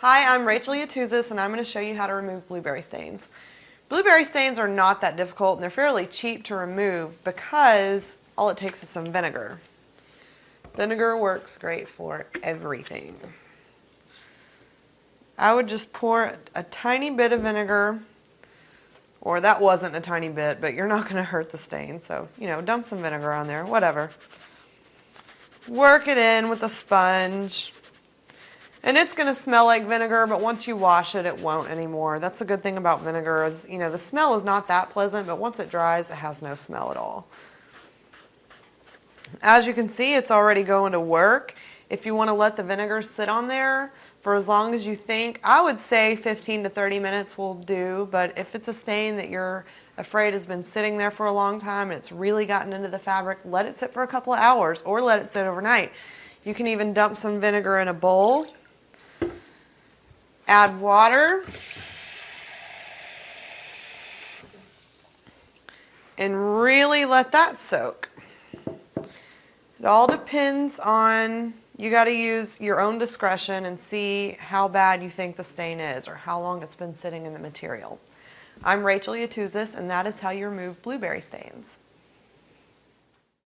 Hi, I'm Rachel Yatuzis, and I'm going to show you how to remove blueberry stains. Blueberry stains are not that difficult, and they're fairly cheap to remove because all it takes is some vinegar. Vinegar works great for everything. I would just pour a tiny bit of vinegar, or that wasn't a tiny bit, but you're not going to hurt the stain, so, dump some vinegar on there, whatever. Work it in with a sponge. And it's going to smell like vinegar, but once you wash it, it won't anymore. That's a good thing about vinegar is, the smell is not that pleasant, but once it dries, it has no smell at all. As you can see, it's already going to work. If you want to let the vinegar sit on there for as long as you think, I would say 15 to 30 minutes will do, but if it's a stain that you're afraid has been sitting there for a long time and it's really gotten into the fabric, let it sit for a couple of hours or let it sit overnight. You can even dump some vinegar in a bowl. Add water and really let that soak. It all depends on, you got to use your own discretion and see how bad you think the stain is or how long it's been sitting in the material. I'm Rachel Yatuzis, and that is how you remove blueberry stains.